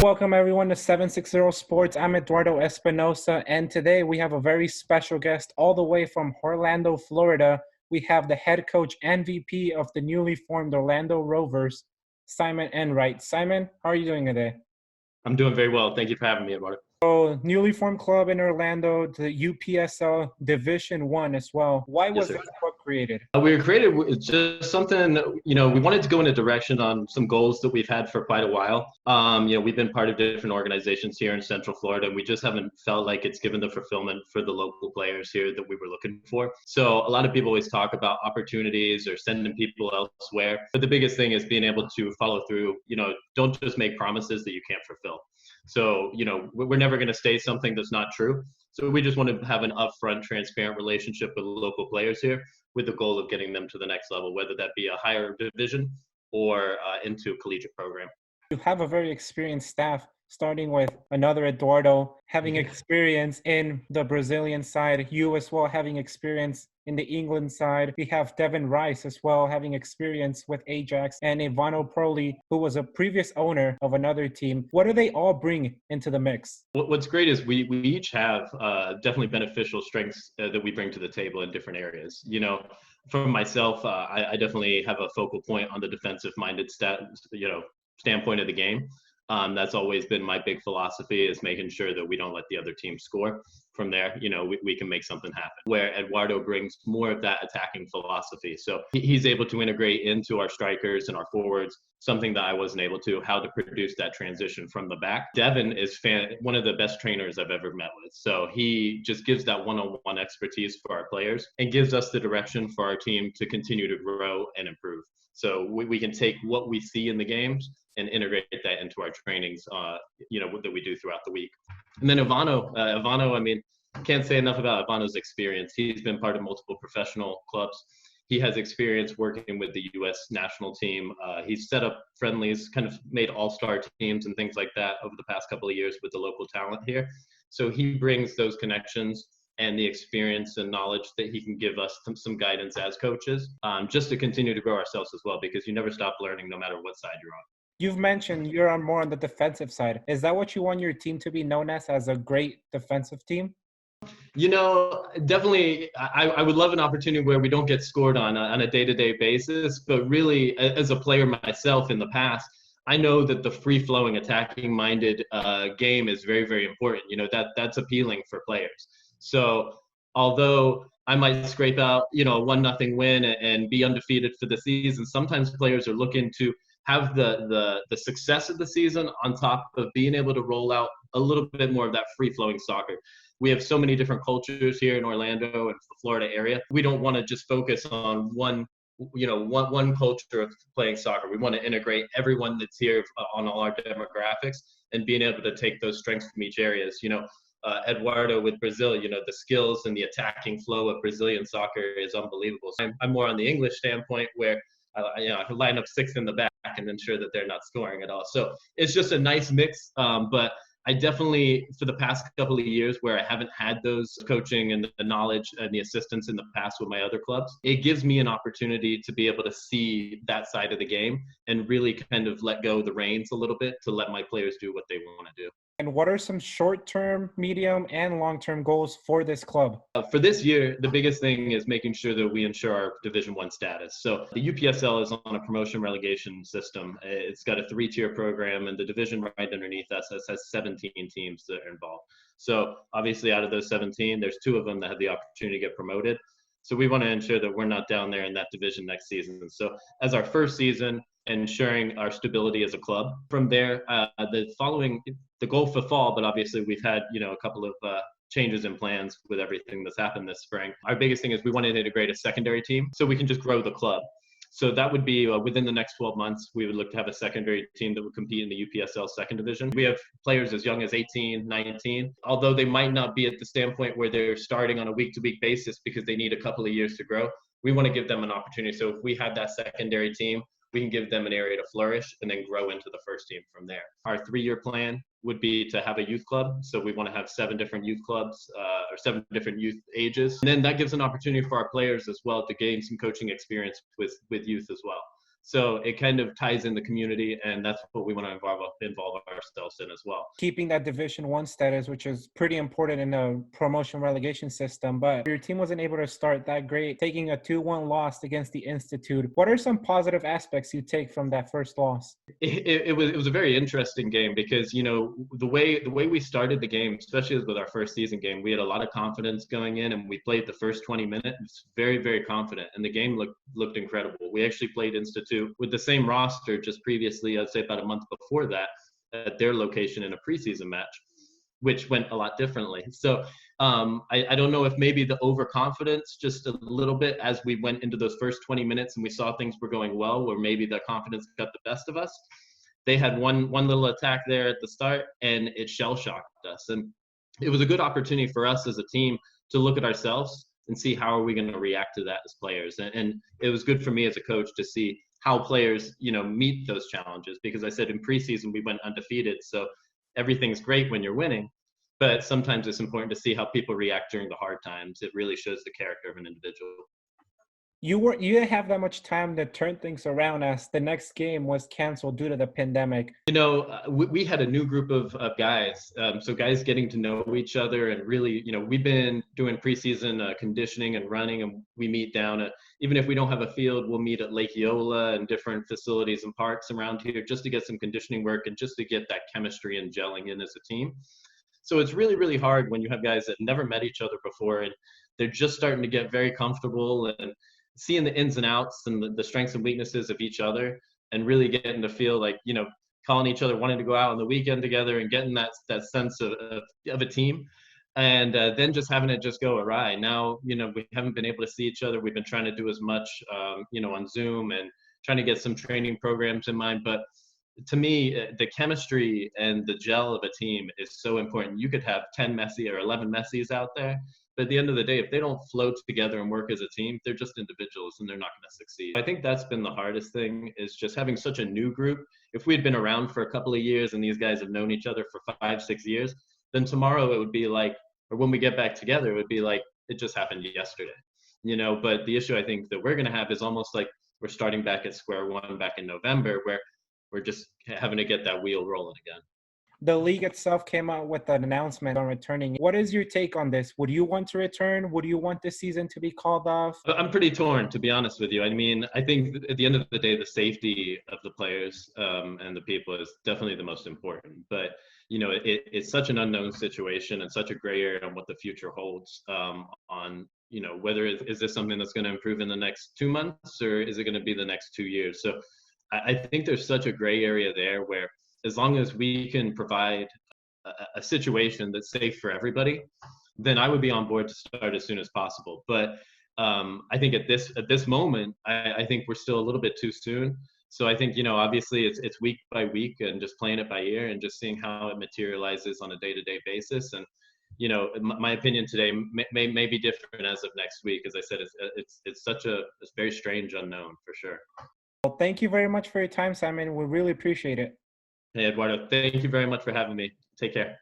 welcome everyone to 760 Sports. I'm Eduardo Espinosa, and today we have a very special guest all the way from Orlando, Florida. We have the head coach and VP of the newly formed Orlando Rovers, Simon Enright. Simon, how are you doing today? I'm doing very well. Thank you for having me, Eduardo. So, newly formed club in Orlando, the UPSL Division 1 as well. Why was this club created? We were created with just something, we wanted to go in a direction on some goals that we've had for quite a while. We've been part of different organizations here in Central Florida, and we just haven't felt like it's given the fulfillment for the local players here that we were looking for. So a lot of people always talk about opportunities or sending people elsewhere. But the biggest thing is being able to follow through. Don't just make promises that you can't fulfill. So, we're never going to say something that's not true. So we just want to have an upfront, transparent relationship with local players here with the goal of getting them to the next level, whether that be a higher division or into a collegiate program. You have a very experienced staff, starting with another Eduardo, having experience in the Brazilian side, you as well having experience in the England side. We have Devin Rice as well, having experience with Ajax, and Ivano Proli, who was a previous owner of another team. What do they all bring into the mix? What's great is we each have definitely beneficial strengths that we bring to the table in different areas. For myself, I definitely have a focal point on the defensive-minded standpoint of the game. That's always been my big philosophy, is making sure that we don't let the other team score. From there, we can make something happen. Where Eduardo brings more of that attacking philosophy. So he's able to integrate into our strikers and our forwards, something that I wasn't able to, how to produce that transition from the back. Devin is one of the best trainers I've ever met with. So he just gives that one-on-one expertise for our players and gives us the direction for our team to continue to grow and improve. So we can take what we see in the games and integrate that into our trainings, that we do throughout the week. And then Ivano, can't say enough about Ivano's experience. He's been part of multiple professional clubs. He has experience working with the U.S. national team. He's set up friendlies, kind of made all-star teams and things like that over the past couple of years with the local talent here. So he brings those connections and the experience and knowledge that he can give us some guidance as coaches, just to continue to grow ourselves as well, because you never stop learning no matter what side you're on. You've mentioned you're more on the defensive side. Is that what you want your team to be known as a great defensive team? Definitely, I would love an opportunity where we don't get scored on a day-to-day basis. But really, as a player myself in the past, I know that the free-flowing, attacking-minded game is very, very important. That's appealing for players. So although I might scrape out, a 1-0 win and be undefeated for the season, sometimes players are looking to have the success of the season on top of being able to roll out a little bit more of that free-flowing soccer. We have so many different cultures here in Orlando and the Florida area. We don't want to just focus on one culture of playing soccer. We want to integrate everyone that's here on all our demographics and being able to take those strengths from each areas. Eduardo with Brazil, the skills and the attacking flow of Brazilian soccer is unbelievable. So I'm more on the English standpoint, where I can line up 6 in the back and ensure that they're not scoring at all. So it's just a nice mix. But I definitely, for the past couple of years where I haven't had those coaching and the knowledge and the assistance in the past with my other clubs, it gives me an opportunity to be able to see that side of the game and really kind of let go of the reins a little bit to let my players do what they want to do. And what are some short-term, medium, and long-term goals for this club? For this year, the biggest thing is making sure that we ensure our Division 1 status. So the UPSL is on a promotion relegation system. It's got a 3-tier program, and the division right underneath us has 17 teams that are involved. So obviously out of those 17, there's 2 of them that have the opportunity to get promoted. So we want to ensure that we're not down there in that division next season. So as our first season, ensuring our stability as a club. From there, the goal for fall, but obviously we've had, a couple of changes in plans with everything that's happened this spring. Our biggest thing is we want to integrate a secondary team so we can just grow the club. So that would be within the next 12 months, we would look to have a secondary team that would compete in the UPSL second division. We have players as young as 18, 19, although they might not be at the standpoint where they're starting on a week-to-week basis because they need a couple of years to grow. We want to give them an opportunity. So if we have that secondary team, we can give them an area to flourish and then grow into the first team from there. Our 3-year plan would be to have a youth club. So we want to have 7 different youth clubs or 7 different youth ages. And then that gives an opportunity for our players as well to gain some coaching experience with youth as well. So it kind of ties in the community, and that's what we want to involve ourselves in as well. Keeping that Division 1 status, which is pretty important in a promotion relegation system. But your team wasn't able to start that great, taking a 2-1 loss against the Institute. What are some positive aspects you take from that first loss? It was a very interesting game because the way we started the game, especially with our first season game, we had a lot of confidence going in, and we played the first 20 minutes very, very confident, and the game looked incredible. We actually played Institute with the same roster just previously, I'd say about a month before that, at their location in a preseason match, which went a lot differently. So I don't know if maybe the overconfidence just a little bit as we went into those first 20 minutes and we saw things were going well, where maybe the confidence got the best of us. They had one little attack there at the start, and it shell shocked us. And it was a good opportunity for us as a team to look at ourselves and see how are we going to react to that as players. And it was good for me as a coach to see how players, meet those challenges, because I said in preseason we went undefeated. So everything's great when you're winning, but sometimes it's important to see how people react during the hard times. It really shows the character of an individual. You didn't have that much time to turn things around as the next game was canceled due to the pandemic. We had a new group of guys, so guys getting to know each other, and really, we've been doing preseason conditioning and running, and we meet down at, even if we don't have a field, we'll meet at Lake Eola and different facilities and parks around here just to get some conditioning work and just to get that chemistry and gelling in as a team. So it's really, really hard when you have guys that never met each other before, and they're just starting to get very comfortable and seeing the ins and outs and the strengths and weaknesses of each other, and really getting to feel like, calling each other, wanting to go out on the weekend together and getting that sense of a team. And then just having it just go awry. Now, we haven't been able to see each other. We've been trying to do as much, on Zoom, and trying to get some training programs in mind. But to me, the chemistry and the gel of a team is so important. You could have 10 Messi or 11 Messis out there, but at the end of the day, if they don't flow together and work as a team, they're just individuals and they're not going to succeed. I think that's been the hardest thing, is just having such a new group. If we had been around for a couple of years and these guys have known each other for 5, 6 years, then tomorrow it would be like, or when we get back together, it would be like it just happened yesterday. But the issue I think that we're going to have is almost like we're starting back at square one back in November, where we're just having to get that wheel rolling again. The league itself came out with an announcement on returning. What is your take on this? Would you want to return? Would you want this season to be called off? I'm pretty torn, to be honest with you. I mean, I think at the end of the day, the safety of the players and the people is definitely the most important. But, it's such an unknown situation and such a gray area on what the future holds on, whether is this something that's going to improve in the next 2 months, or is it going to be the next 2 years? So I think there's such a gray area there, where as long as we can provide a situation that's safe for everybody, then I would be on board to start as soon as possible. But I think at this moment, I think we're still a little bit too soon. So I think, obviously it's week by week and just playing it by ear and just seeing how it materializes on a day-to-day basis. And, my opinion today may be different as of next week. As I said, it's such a very strange unknown for sure. Well, thank you very much for your time, Simon. We really appreciate it. Hey, Eduardo, thank you very much for having me. Take care.